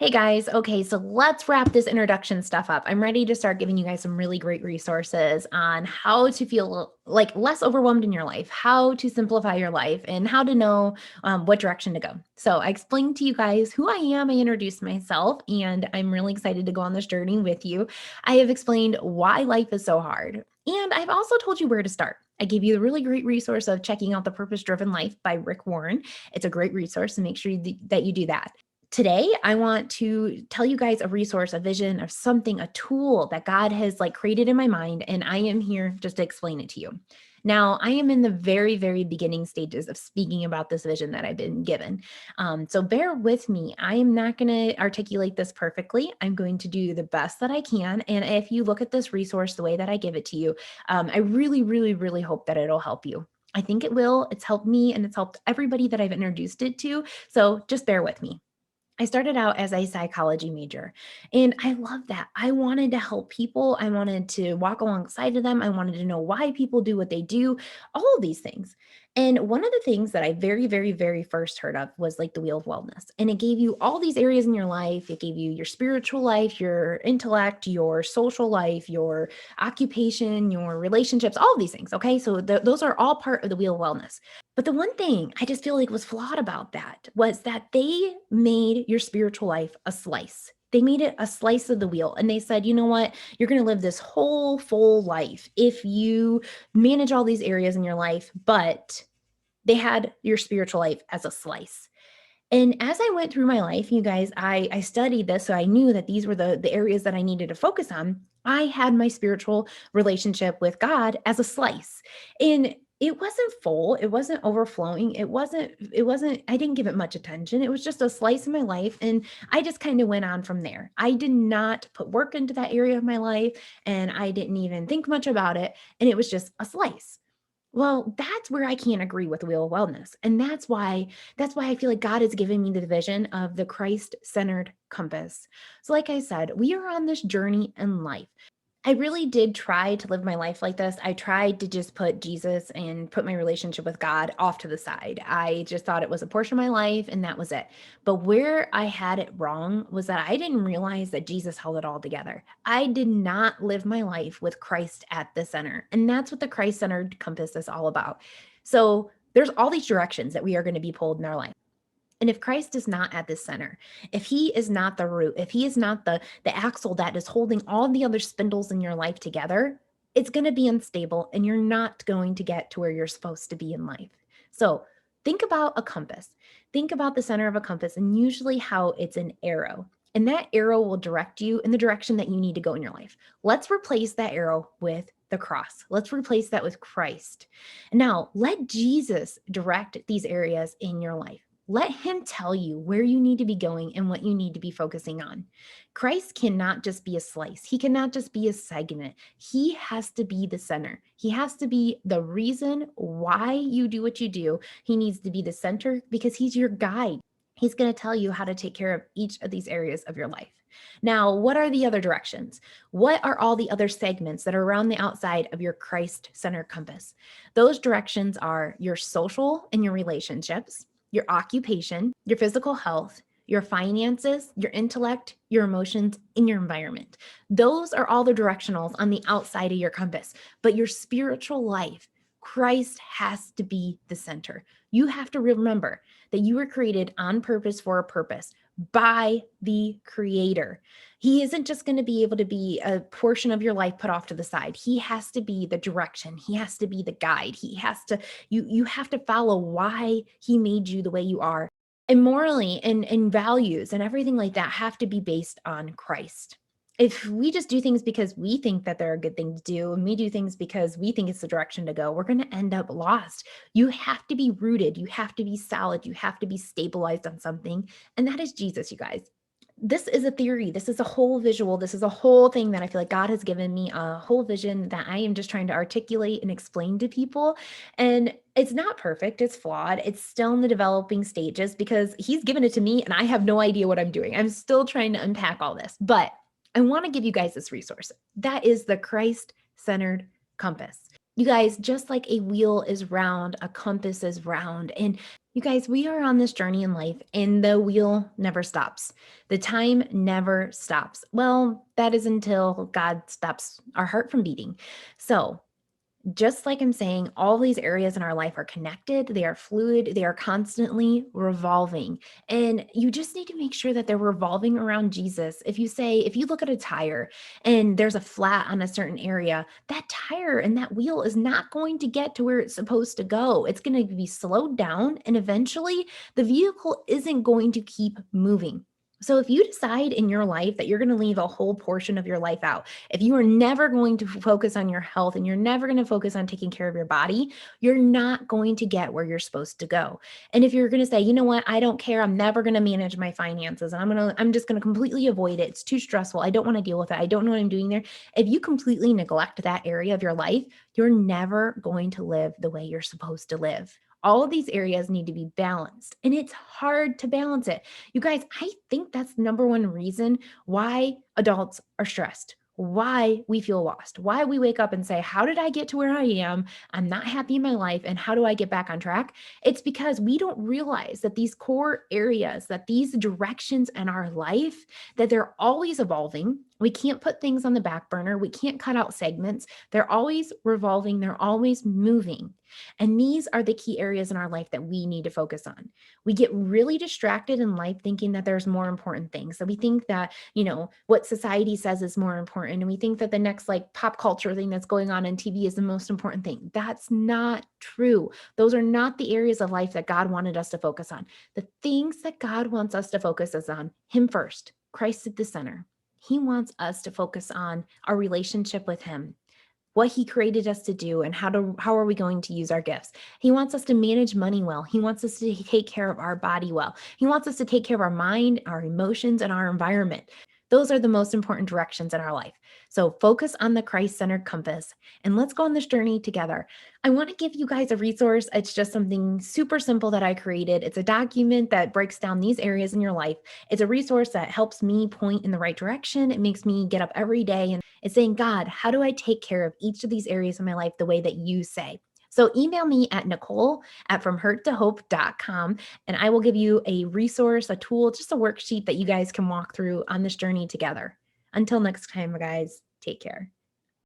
Hey guys, okay, so let's wrap this introduction stuff up. I'm ready to start giving you guys some really great resources on how to feel like less overwhelmed in your life, how to simplify your life, and how to know what direction to go. So, I explained to you guys who I am, I introduced myself, and I'm really excited to go on this journey with you. I have explained why life is so hard, and I've also told you where to start. I gave you the really great resource of checking out The Purpose Driven Life by Rick Warren. It's a great resource, and make sure that you do that. Today, I want to tell you guys a resource, a vision, of something, a tool that God has created in my mind, and I am here just to explain it to you. Now, I am in the very, very beginning stages of speaking about this vision that I've been given. So bear with me. I am not going to articulate this perfectly. I'm going to do the best that I can. And if you look at this resource the way that I give it to you, I really, really, really hope that it'll help you. I think it will. It's helped me and it's helped everybody that I've introduced it to. So just bear with me. I started out as a psychology major, and I love that. I wanted to help people. I wanted to walk alongside of them. I wanted to know why people do what they do, all of these things. And one of the things that I very, very, very first heard of was like the Wheel of Wellness. And it gave you all these areas in your life. It gave you your spiritual life, your intellect, your social life, your occupation, your relationships, all of these things. Okay. So those are all part of the Wheel of Wellness. But the one thing I just feel like was flawed about that was that they made your spiritual life a slice. They made it a slice of the wheel. And they said, you know what? You're going to live this whole full life if you manage all these areas in your life. But they had your spiritual life as a slice. And as I went through my life, you guys, I studied this. So I knew that these were the areas that I needed to focus on. I had my spiritual relationship with God as a slice. And it wasn't full, it wasn't overflowing, it wasn't, I didn't give it much attention. It was just a slice of my life. And I just kind of went on from there. I did not put work into that area of my life, and I didn't even think much about it. And it was just a slice. Well, that's where I can't agree with Wheel of Wellness. And that's why I feel like God has given me the vision of the Christ-centered compass. So like I said, we are on this journey in life. I really did try to live my life like this. I tried to just put Jesus and put my relationship with God off to the side. I just thought it was a portion of my life and that was it. But where I had it wrong was that I didn't realize that Jesus held it all together. I did not live my life with Christ at the center. And that's what the Christ-centered compass is all about. So there's all these directions that we are going to be pulled in our life. And if Christ is not at the center, if he is not the root, if he is not the axle that is holding all the other spindles in your life together, it's going to be unstable and you're not going to get to where you're supposed to be in life. So think about a compass. Think about the center of a compass and usually how it's an arrow. And that arrow will direct you in the direction that you need to go in your life. Let's replace that arrow with the cross. Let's replace that with Christ. Now, let Jesus direct these areas in your life. Let him tell you where you need to be going and what you need to be focusing on. Christ cannot just be a slice. He cannot just be a segment. He has to be the center. He has to be the reason why you do what you do. He needs to be the center because he's your guide. He's going to tell you how to take care of each of these areas of your life. Now, what are the other directions? What are all the other segments that are around the outside of your Christ-centered compass? Those directions are your social and your relationships, your occupation, your physical health, your finances, your intellect, your emotions, and your environment. Those are all the directionals on the outside of your compass. But your spiritual life, Christ has to be the center. You have to remember that you were created on purpose for a purpose by the Creator. He isn't just going to be able to be a portion of your life put off to the side. He has to be the direction. He has to be the guide. He has to, you have to follow why he made you the way you are. And morally and values and everything like that have to be based on Christ. If we just do things because we think that they're a good thing to do, and we do things because we think it's the direction to go, we're going to end up lost. You have to be rooted. You have to be solid. You have to be stabilized on something. And that is Jesus, you guys. This is a theory. This is a whole visual. This is a whole thing that I feel like God has given me, a whole vision that I am just trying to articulate and explain to people. And it's not perfect. It's flawed. It's still in the developing stages because he's given it to me and I have no idea what I'm doing. I'm still trying to unpack all this, but I want to give you guys this resource. That is the Christ-centered compass. You guys, just like a wheel is round, a compass is round. And you guys, we are on this journey in life and the wheel never stops. The time never stops. Well, that is until God stops our heart from beating. So, just like I'm saying, all these areas in our life are connected, they are fluid, they are constantly revolving. And you just need to make sure that they're revolving around Jesus. If you look at a tire and there's a flat on a certain area, that tire and that wheel is not going to get to where it's supposed to go. It's going to be slowed down, and eventually the vehicle isn't going to keep moving. So, if you decide in your life that you're going to leave a whole portion of your life out, if you are never going to focus on your health and you're never going to focus on taking care of your body, you're not going to get where you're supposed to go. And if you're going to say, you know what, I don't care, I'm never going to manage my finances and I'm just going to completely avoid it. It's too stressful. I don't want to deal with it. I don't know what I'm doing there. If you completely neglect that area of your life, you're never going to live the way you're supposed to live. All of these areas need to be balanced, and it's hard to balance it. You guys, I think that's the number one reason why adults are stressed, why we feel lost, why we wake up and say, how did I get to where I am? I'm not happy in my life. And how do I get back on track? It's because we don't realize that these core areas, that these directions in our life, that they're always evolving. We can't put things on the back burner. We can't cut out segments. They're always revolving. They're always moving. And these are the key areas in our life that we need to focus on. We get really distracted in life thinking that there's more important things. So we think that, what society says is more important. And we think that the next like pop culture thing that's going on TV is the most important thing. That's not true. Those are not the areas of life that God wanted us to focus on. The things that God wants us to focus is on Him first, Christ at the center. He wants us to focus on our relationship with Him, what He created us to do, and how are we going to use our gifts. He wants us to manage money well. He wants us to take care of our body well. He wants us to take care of our mind, our emotions, and our environment. Those are the most important directions in our life. So focus on the Christ-centered compass and let's go on this journey together. I want to give you guys a resource. It's just something super simple that I created. It's a document that breaks down these areas in your life. It's a resource that helps me point in the right direction. It makes me get up every day and it's saying, God, how do I take care of each of these areas of my life the way that you say? So email me at Nicole@FromHurtToHope.com and I will give you a resource, a tool, just a worksheet that you guys can walk through on this journey together. Until next time, guys, take care.